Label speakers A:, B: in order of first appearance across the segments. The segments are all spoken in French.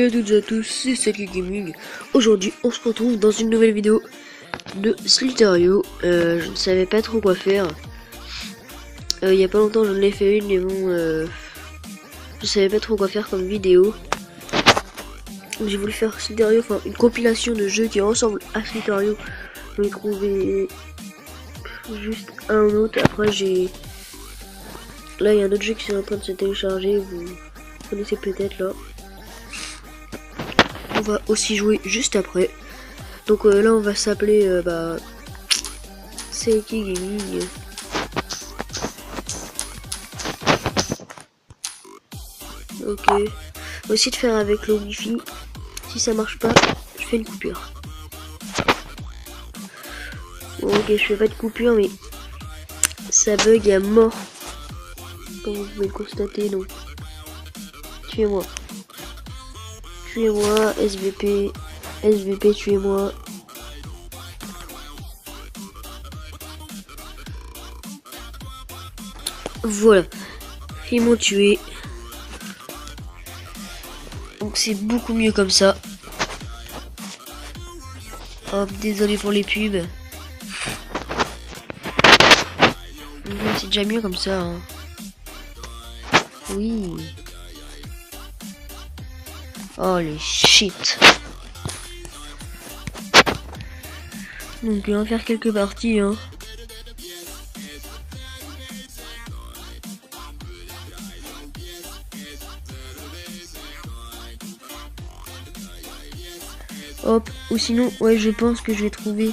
A: Salut à toutes et à tous, c'est Saki Gaming. Aujourd'hui, on se retrouve dans une nouvelle vidéo de Slither.io. Je ne savais pas trop quoi faire. Il y a pas longtemps, j'en ai fait une, mais bon, je savais pas trop quoi faire comme vidéo. J'ai voulu faire Slither.io, enfin une compilation de jeux qui ressemblent à Slither.io. J'en ai trouvé juste un autre. Après, là, il y a un autre jeu qui est en train de se télécharger. Vous connaissez peut-être là. On va aussi jouer juste après. Donc là on va s'appeler Saki Gaming. Ok. On va essayer de faire avec le wifi. Si ça marche pas, je fais une coupure. Bon, ok, je fais pas de coupure mais ça bug à mort. Comme vous pouvez le constater, donc tuez-moi. Tuez-moi, SVP. SVP, tuez-moi. Voilà. Ils m'ont tué. Donc c'est beaucoup mieux comme ça. Hop, désolé pour les pubs. C'est déjà mieux comme ça. Hein. Oui. Oh les shit. Donc on va faire quelques parties. Hein. Hop, ou sinon, ouais, je pense que je vais trouver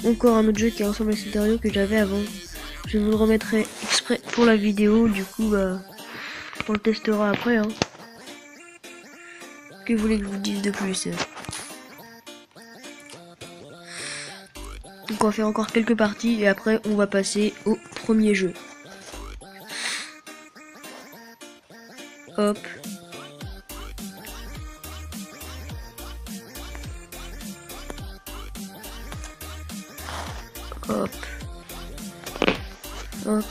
A: encore un autre jeu qui ressemble à Slither.io que j'avais avant. Je vous le remettrai exprès pour la vidéo, du coup, bah, on le testera après. Hein. Que voulez que je vous dise de plus? Donc on va faire encore quelques parties et après on va passer au premier jeu. Hop. Hop. Hop.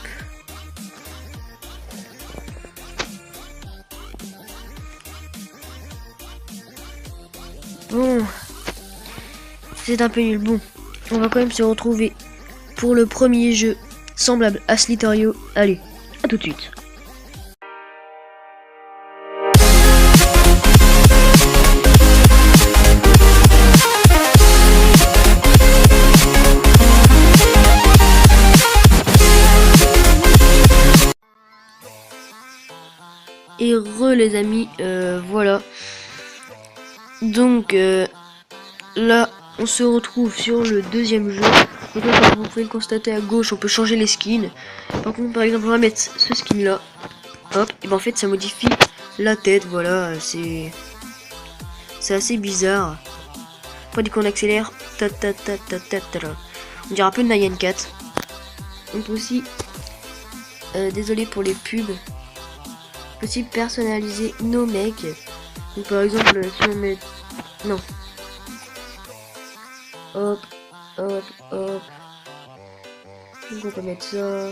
A: Bon. C'est un peu nul. Bon. On va quand même se retrouver pour le premier jeu semblable à Slither.io. Allez, à tout de suite. Et les amis, voilà. Donc là, on se retrouve sur le deuxième jeu. Donc là, comme vous pouvez le constater à gauche, on peut changer les skins. Par contre, par exemple, on va mettre ce skin là. Hop, et ben en fait, ça modifie la tête. Voilà, c'est assez bizarre. Après, dès qu'on accélère, on dirait un peu Nyan Cat. On peut aussi, désolé pour les pubs. On peut aussi personnaliser nos mecs. Donc par exemple, si on met... Non. Hop, hop, hop. Donc on peut mettre ça.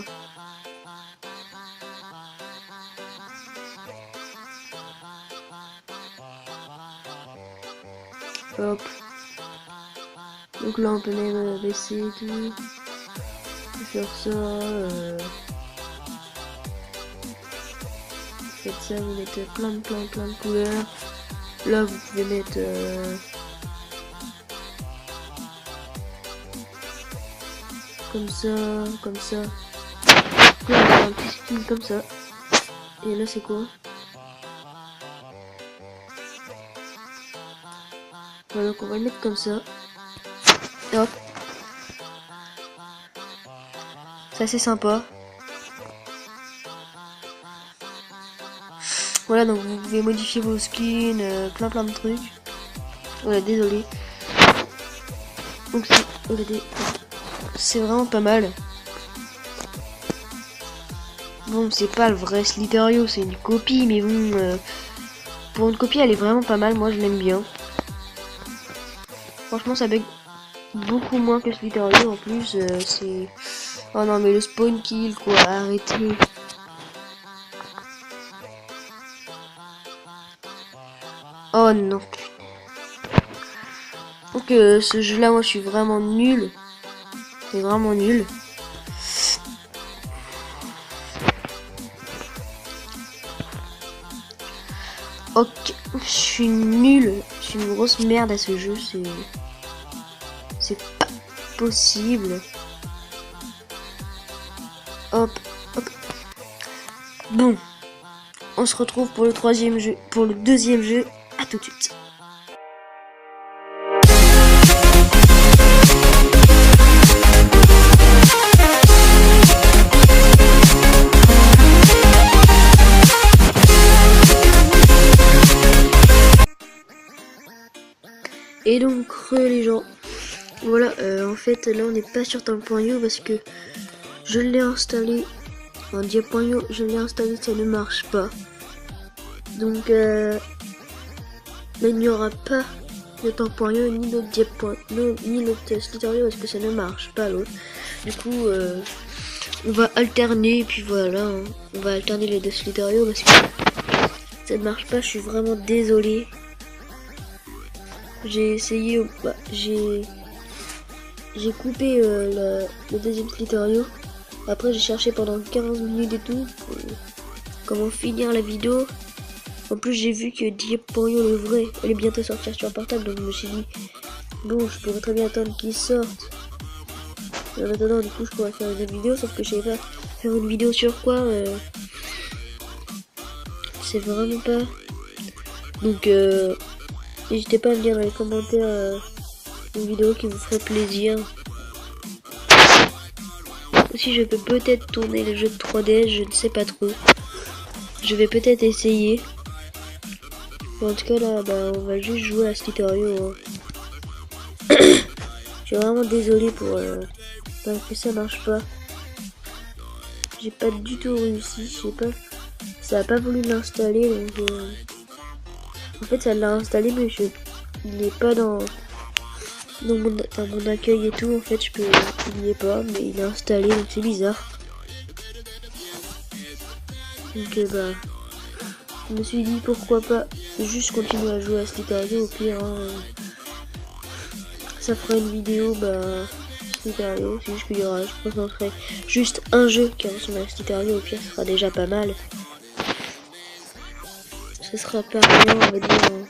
A: Hop. Donc là on peut même baisser et tout. Faire ça. Faites ça, vous mettez plein de couleurs. Là vous pouvez mettre comme ça. Là on a un petit skin comme ça. Et là c'est quoi? Voilà, donc on va le mettre comme ça. Et hop. C'est assez sympa. Voilà, donc vous pouvez modifier vos skins, plein de trucs. Voilà, désolé. Donc c'est vraiment pas mal. Bon, c'est pas le vrai Slither.io, c'est une copie, mais bon, pour une copie, elle est vraiment pas mal. Moi, je l'aime bien. Franchement, ça bug beaucoup moins que Slither.io. En plus, c'est... Oh non, mais le spawn kill, quoi, arrêtez. Oh, Oh non. Donc ce jeu là moi je suis vraiment nul. C'est vraiment nul. Ok, je suis nul. Je suis une grosse merde à ce jeu. C'est pas possible. Hop, hop. Bon. On se retrouve pour le troisième jeu, pour le deuxième jeu. À tout de suite. Et donc les gens, voilà, en fait là on n'est pas sur Temp.io parce que je l'ai installé en Diep.io, je l'ai installé, ça ne marche pas. Donc là il n'y aura pas de Temp.io ni de Diep.io ni de Slither.io parce que ça ne marche pas l'autre. Du coup on va alterner et puis voilà, hein, on va alterner les deux Slither.io parce que ça ne marche pas, je suis vraiment désolé. J'ai essayé, bah, j'ai coupé le deuxième Slither.io. Après j'ai cherché pendant 15 minutes et tout pour comment finir la vidéo. En plus j'ai vu que Diep.io le vrai allait bientôt sortir sur portable, donc je me suis dit bon je pourrais très bien attendre qu'il sorte. Et en attendant du coup je pourrais faire une autre vidéo, sauf que je savais pas faire une vidéo sur quoi. C'est vraiment pas. Donc n'hésitez pas à me dire dans les commentaires une vidéo qui vous ferait plaisir. Aussi je peux peut-être tourner les jeux de 3DS, je ne sais pas trop. Je vais peut-être essayer. En tout cas là bah, on va juste jouer à Slither.io. Hein. Je suis vraiment désolé pour que ça marche pas. J'ai pas du tout réussi, je sais pas. Ça a pas voulu l'installer donc en fait ça l'a installé mais il est pas dans mon accueil et tout, en fait il y est pas, mais il est installé donc c'est bizarre. Donc bah je me suis dit pourquoi pas juste continuer à jouer à Slither.io, au pire hein, ça fera une vidéo bah Slither.io, c'est juste qu'il y aura, je présenterai juste un jeu qui ressemble à Slither.io, au pire ça sera déjà pas mal. Ce sera pas rien on va dire. Hein.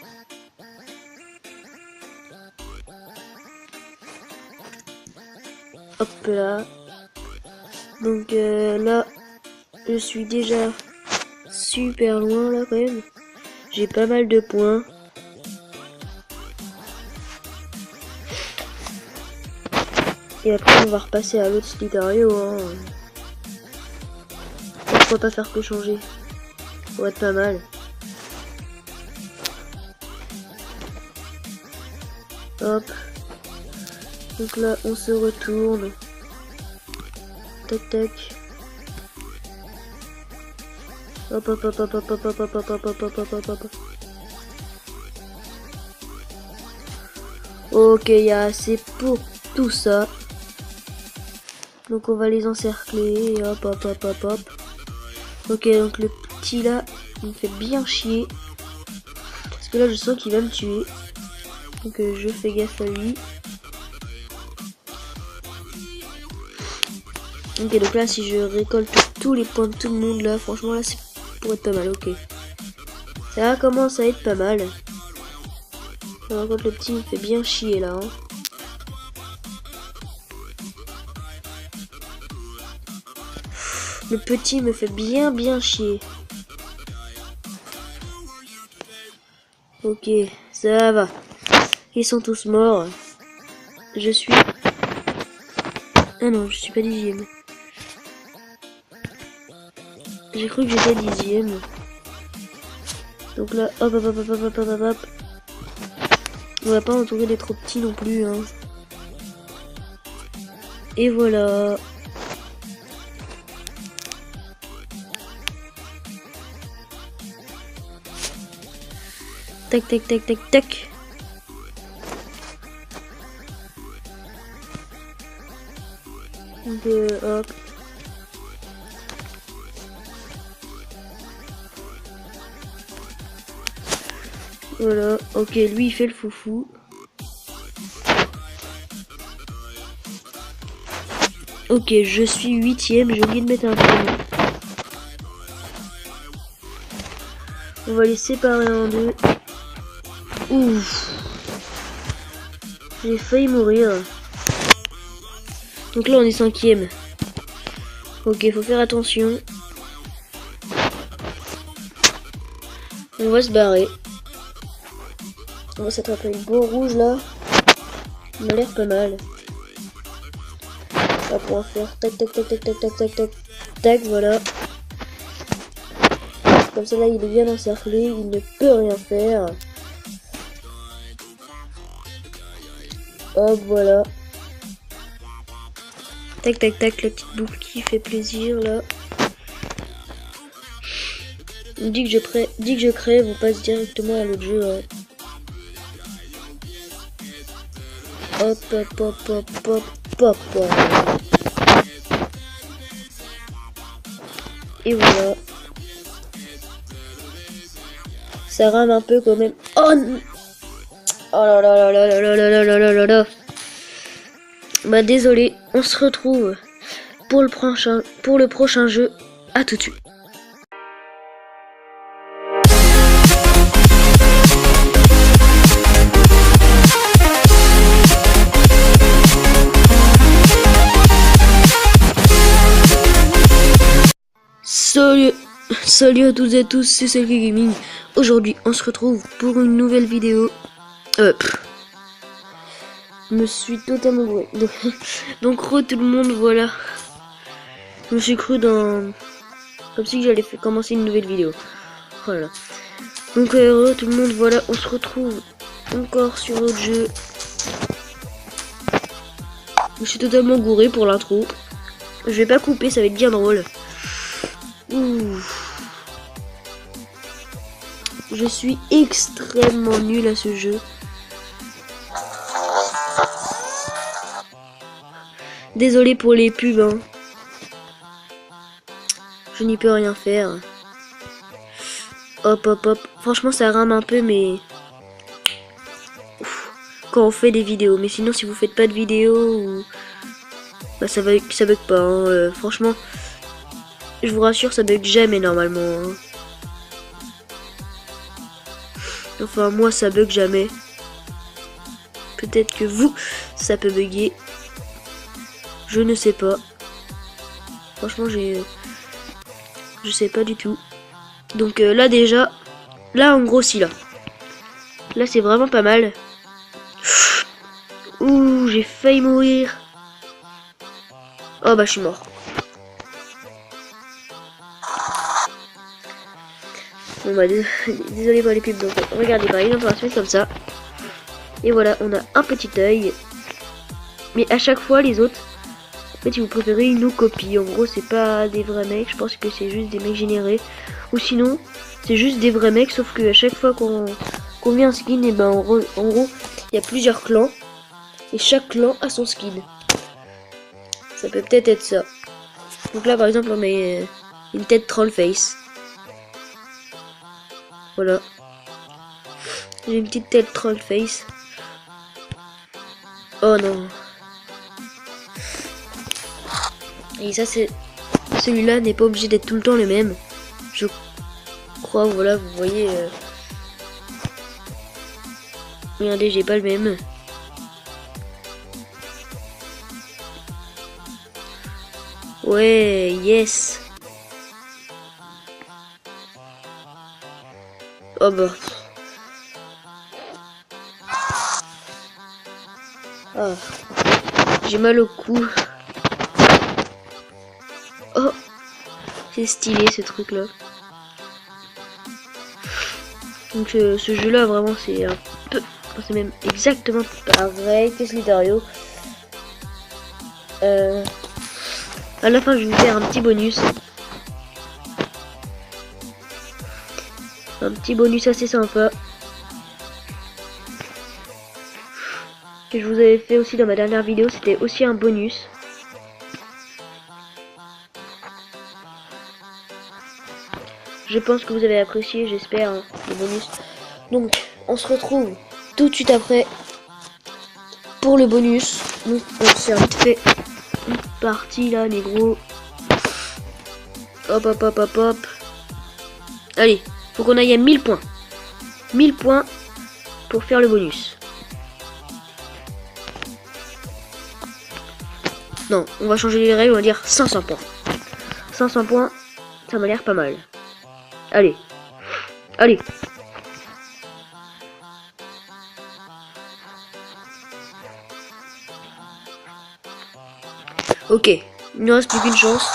A: Hop là. Donc là, je suis déjà super loin là quand même. J'ai pas mal de points. Et après on va repasser à l'autre Slither.io. Hein. Pourquoi pas faire que changer? Ça pourrait être pas mal. Hop. Donc là on se retourne. Tac tac. Hop hop hop hop hop hop hop hop hop hop hop hop hop hop. Ok, il y a assez pour tout ça. Donc on va les encercler. Et hop hop hop hop hop. Ok, donc le petit là, il me fait bien chier. Parce que là je sens qu'il va me tuer. Donc je fais gaffe à lui. Ok, donc là si je récolte tous les points de tout le monde là, franchement là c'est pour être pas mal, ok. Ça commence à être pas mal. Par contre le petit me fait bien chier là. Hein. Le petit me fait bien chier. Ok, ça va. Ils sont tous morts. Je suis... Ah non, je suis pas 10e. J'ai cru que j'étais 10e. Donc là, hop hop hop hop hop hop hop hop. On va pas entourer des trop petits non plus. Hein. Et voilà. Tac tac tac tac tac. Donc hop. Voilà, ok, lui il fait le foufou. Ok, je suis 8ème, j'ai oublié de mettre un prénom. On va les séparer en deux. Ouf. J'ai failli mourir. Donc là on est 5ème. Ok, faut faire attention. On va se barrer. On va s'attraper une beau rouge là. Il m'a l'air pas mal. On va pouvoir faire tac tac tac tac tac tac tac tac tac, voilà. Comme ça là il est bien encerclé, il ne peut rien faire. Hop voilà. Tac tac tac, la petite boucle qui fait plaisir là. Dès que je crève, on passe directement à l'autre jeu. Ouais. Hop hop hop hop hop hop hop. Et voilà. Ça rame un peu quand même. Oh, oh là là là là là là là là là là là. Bah désolé, on se retrouve pour le prochain jeu. À tout de suite. Salut à toutes et à tous, c'est Selkie Gaming. Aujourd'hui, on se retrouve pour une nouvelle vidéo. Je me suis totalement gouré. Donc tout le monde, voilà. Je me suis cru dans... Comme si j'allais commencer une nouvelle vidéo. Voilà. Donc tout le monde, voilà, on se retrouve encore sur notre jeu. Je suis totalement gouré pour l'intro. Je vais pas couper, ça va être bien drôle. Ouh. Je suis extrêmement nul à ce jeu. Désolé pour les pubs, hein. Je n'y peux rien faire. Hop hop hop. Franchement ça rame un peu mais... Ouf. Quand on fait des vidéos. Mais sinon si vous faites pas de vidéos ou... Bah ça bug pas. Hein. Franchement, je vous rassure, ça bug jamais normalement. Hein. Enfin moi ça bug jamais. Peut-être que vous, ça peut bugger. Je ne sais pas. Franchement je sais pas du tout. Donc là déjà, là on grossit là. Là c'est vraiment pas mal. Ouh, j'ai failli mourir. Oh bah je suis mort. Bon bah désolé pour les pubs. Donc regardez par exemple on va se mettre comme ça. Et voilà, on a un petit œil. Mais à chaque fois les autres, en fait si vous préférez, ils nous copient. En gros c'est pas des vrais mecs, je pense que c'est juste des mecs générés. Ou sinon c'est juste des vrais mecs, sauf que à chaque fois qu'on met un skin, et ben en gros il y a plusieurs clans. Et chaque clan a son skin. Ça peut peut-être être ça. Donc là par exemple on met une tête troll face. Voilà. J'ai une petite tête troll face. Oh non. Et ça c'est... Celui-là n'est pas obligé d'être tout le temps le même. Je crois, voilà, vous voyez... Regardez, j'ai pas le même. Ouais, yes. Oh bah. Ah. J'ai mal au cou. Oh. C'est stylé ce truc là. Donc ce jeu là vraiment c'est un peu... C'est même exactement pareil que Slither.io. À la fin je vais vous faire un petit bonus. Un petit bonus assez sympa. Que je vous avais fait aussi dans ma dernière vidéo. C'était aussi un bonus. Je pense que vous avez apprécié, j'espère, hein, le bonus. Donc on se retrouve tout de suite après pour le bonus. Donc on s'est vite fait une partie là, les gros. Hop hop hop hop hop. Allez, faut qu'on aille à 1000 points. 1000 points pour faire le bonus. Non, on va changer les règles, on va dire 500 points. 500 points, ça m'a l'air pas mal. Allez. Allez. Ok, il ne reste plus qu'une chance.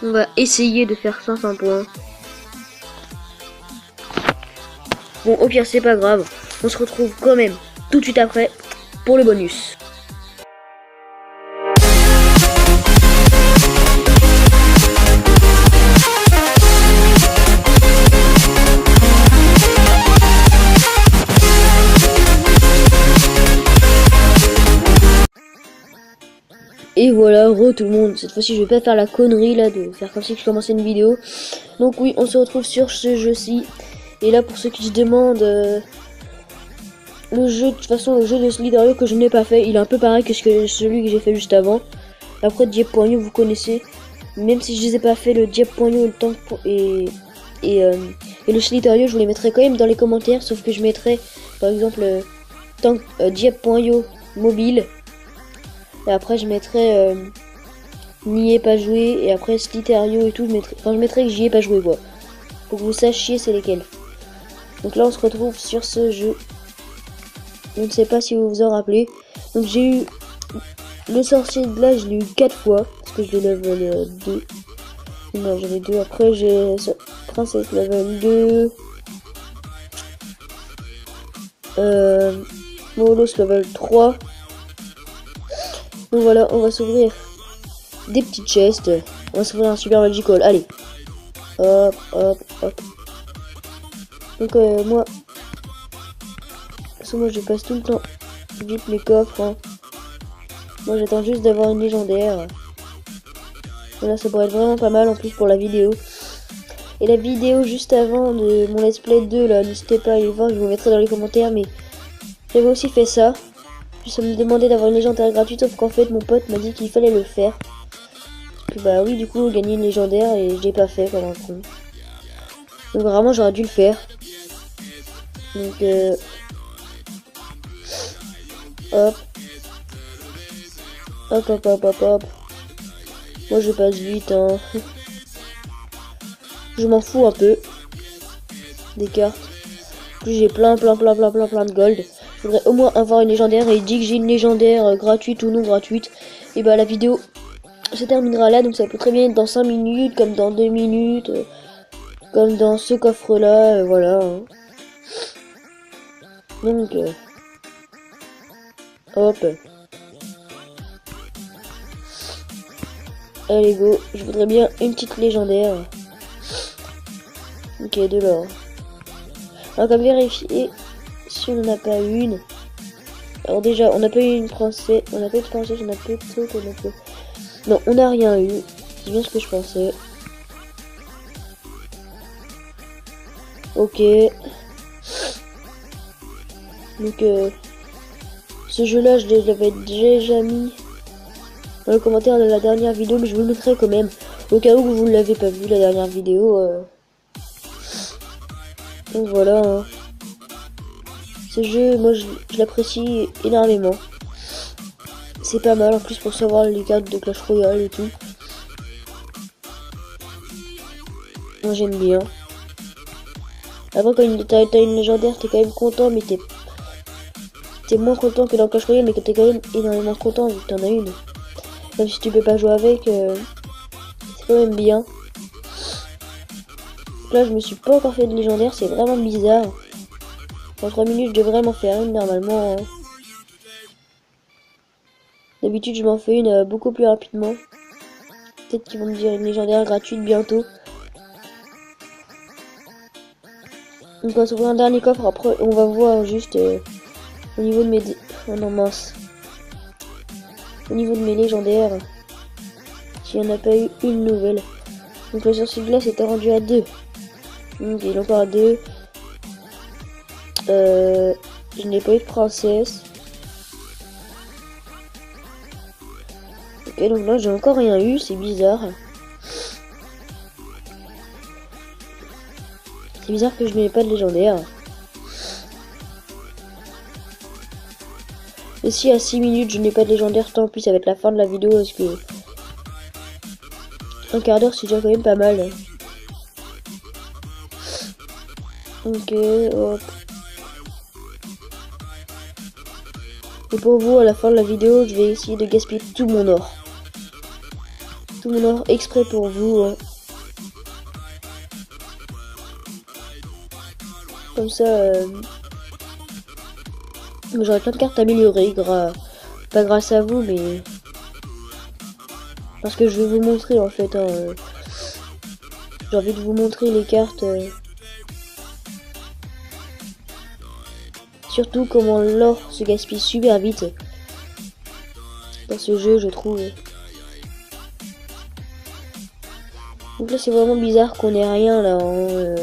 A: On va essayer de faire 500 points. Bon, au pire, c'est pas grave. On se retrouve quand même tout de suite après pour le bonus. Et voilà, tout le monde. Cette fois-ci, je vais pas faire la connerie là de faire comme si je commençais une vidéo. Donc oui, on se retrouve sur ce jeu-ci. Et là, pour ceux qui se demandent, le jeu, de toute façon, le jeu de Slither.io que je n'ai pas fait, il est un peu pareil que celui que j'ai fait juste avant. Après, Diep.io, vous connaissez. Même si je les ai pas fait, le Diep.io et le Slither.io, je vous les mettrai quand même dans les commentaires. Sauf que je mettrai, par exemple, Diep.io mobile. Et après je mettrai n'y ai pas joué. Et après Slither.io et tout, je mettrai que j'y ai pas joué quoi. Pour que vous sachiez c'est lesquels. Donc là on se retrouve sur ce jeu. Je ne sais pas si vous vous en rappelez. Donc j'ai eu le sorcier de là, je l'ai eu 4 fois. Parce que je l'ai level 2. Non j'en ai 2. Après j'ai princesse level 2. Molos level 3. Donc voilà, on va s'ouvrir des petites chests. On va s'ouvrir un super magical. Allez. Hop, hop, hop. Donc moi je passe tout le temps vite mes coffres. Hein. Moi j'attends juste d'avoir une légendaire. Voilà, ça pourrait être vraiment pas mal en plus pour la vidéo. Et la vidéo juste avant de mon let's play 2 là, n'hésitez pas à aller voir, je vous mettrai dans les commentaires. Mais j'avais aussi fait ça. Ça me demandait d'avoir une légendaire gratuite, sauf qu'en fait mon pote m'a dit qu'il fallait le faire. Parce que bah oui, du coup gagner une légendaire et je l'ai pas fait comme un con. Donc vraiment j'aurais dû le faire. Donc hop. Hop hop hop hop hop. Moi je passe vite hein. Je m'en fous un peu des cartes. En plus j'ai plein de gold. Je voudrais au moins avoir une légendaire et il dit que j'ai une légendaire gratuite ou non gratuite. Et bah la vidéo se terminera là, donc ça peut très bien être dans 5 minutes, comme dans 2 minutes, comme dans ce coffre là, voilà. Donc hop. Allez go, je voudrais bien une petite légendaire. Ok, de l'or. On va vérifier si on n'en a pas une. Alors déjà, on n'a pas eu une princesse. On n'a pas eu de princesse, on a pas eu de truc, on a pas... Non, on n'a rien eu. C'est bien ce que je pensais. Ok. Donc, ce jeu-là, je l'avais déjà mis dans le commentaire de la dernière vidéo, mais je vous le mettrai quand même. Au cas où vous ne l'avez pas vu, la dernière vidéo. Donc voilà. Hein. Ce jeu, moi je l'apprécie énormément. C'est pas mal en plus pour savoir les cartes de Clash Royale et tout. Moi j'aime bien. Après quand t'as une légendaire, t'es quand même content, mais t'es moins content que dans Clash Royale, mais que t'es quand même énormément content vu que t'en as une. Même si tu peux pas jouer avec, c'est quand même bien. Là je me suis pas encore fait de légendaire, c'est vraiment bizarre. En 3 minutes, je devrais m'en faire une normalement. Hein. D'habitude, je m'en fais une beaucoup plus rapidement. Peut-être qu'ils vont me dire une légendaire gratuite bientôt. Donc, on va s'ouvrir un dernier coffre. Après, on va voir juste au niveau de mes... Oh non, mince. Au niveau de mes légendaires. S'il n'y en a pas eu une nouvelle. Donc, le sorcier de glace était rendu à 2. Donc, il est encore à 2. Je n'ai pas eu de princesse. Ok, donc là j'ai encore rien eu, c'est bizarre. C'est bizarre que je n'ai pas de légendaire. Et si à 6 minutes je n'ai pas de légendaire, tant pis, ça va être la fin de la vidéo parce que un quart d'heure c'est déjà quand même pas mal. Ok, hop. Et pour vous, à la fin de la vidéo, je vais essayer de gaspiller tout mon or. Tout mon or exprès pour vous. Hein. Comme ça, j'aurai plein de cartes améliorées. Pas grâce à vous, mais... Parce que je vais vous montrer en fait. Hein, j'ai envie de vous montrer les cartes. Surtout comment l'or se gaspille super vite dans ce jeu, je trouve. Donc là c'est vraiment bizarre qu'on ait rien là. Hein,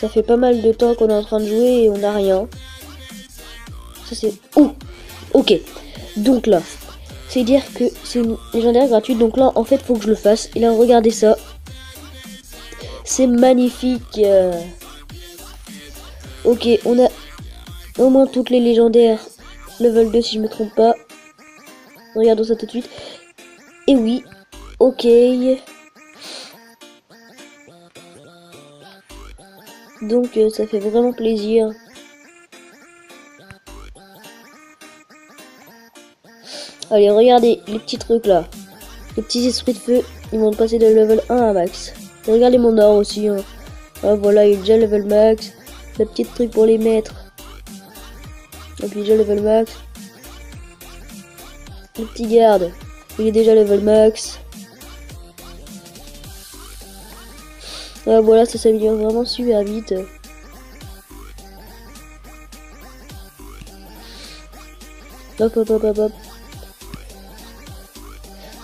A: ça fait pas mal de temps qu'on est en train de jouer et on n'a rien. Ça c'est... Ouh, ok. Donc là, c'est dire que c'est une légendaire gratuite. Donc là en fait faut que je le fasse. Et là regardez ça. C'est magnifique. Ok, on a au moins toutes les légendaires level 2 si je me trompe pas. Regardons ça tout de suite. Et oui, ok. Donc ça fait vraiment plaisir. Allez, regardez les petits trucs là. Les petits esprits de feu, ils vont passer de level 1 à max. Et regardez mon or aussi. Hein. Ah, voilà, il est déjà level max. Le petit truc pour les mettre. Et puis déjà level max. Le petit garde, il est déjà level max. Ah, voilà, ça s'améliore vraiment super vite. Hop, hop, hop, hop, hop.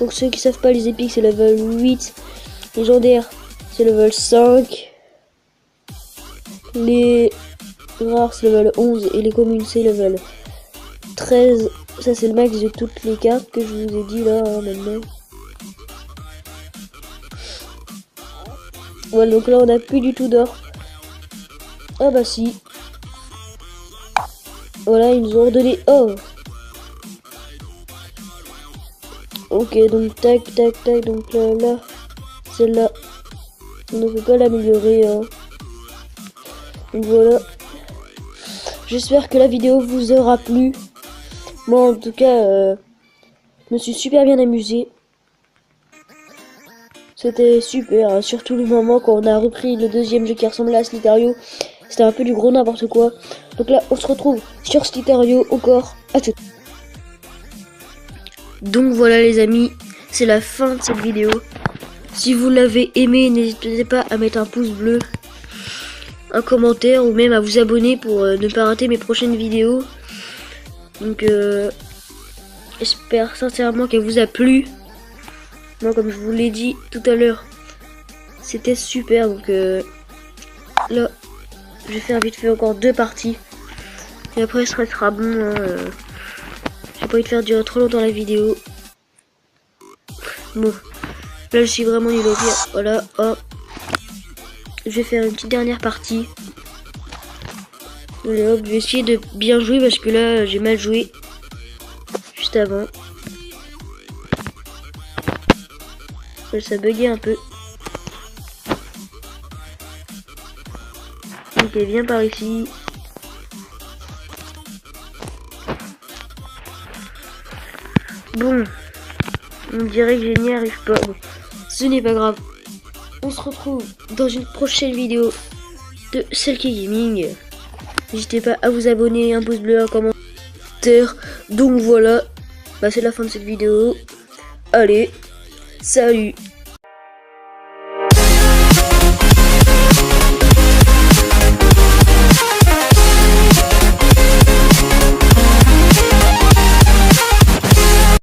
A: Donc ceux qui savent pas, les épiques c'est level 8. Légendaire c'est level 5. Les rares c'est level 11 et les communes c'est level 13. Ça c'est le max de toutes les cartes que je vous ai dit là hein, maintenant. Voilà, donc là on a plus du tout d'or. Ah bah si. Voilà, ils nous ont redonné. Oh. Ok, donc tac tac tac, donc là celle-là on ne peut pas l'améliorer hein. Donc voilà, j'espère que la vidéo vous aura plu. Moi en tout cas je me suis super bien amusé. C'était super hein. Surtout le moment quand on a repris le deuxième jeu qui ressemblait à Slither.io. C'était un peu du gros n'importe quoi. Donc là on se retrouve sur Slither.io encore. À tout. Donc voilà les amis, c'est la fin de cette vidéo. Si vous l'avez aimé, n'hésitez pas à mettre un pouce bleu, un commentaire ou même à vous abonner pour ne pas rater mes prochaines vidéos. Donc j'espère sincèrement qu'elle vous a plu. Moi comme je vous l'ai dit tout à l'heure, c'était super. Donc là je vais faire vite fait encore 2 parties. Et après ce sera bon. Hein, j'ai pas envie de faire durer trop longtemps la vidéo. Bon, là je suis vraiment nul au pire. Voilà, hop. Je vais faire une petite dernière partie. Allez hop, je vais essayer de bien jouer parce que là j'ai mal joué juste avant. Ça buguait un peu. Ok, viens par ici. Bon, on dirait que je n'y arrive pas. Bon, ce n'est pas grave. On se retrouve dans une prochaine vidéo de Selkie Gaming. N'hésitez pas à vous abonner, un pouce bleu, un commentaire. Donc voilà, bah, c'est la fin de cette vidéo. Allez, salut!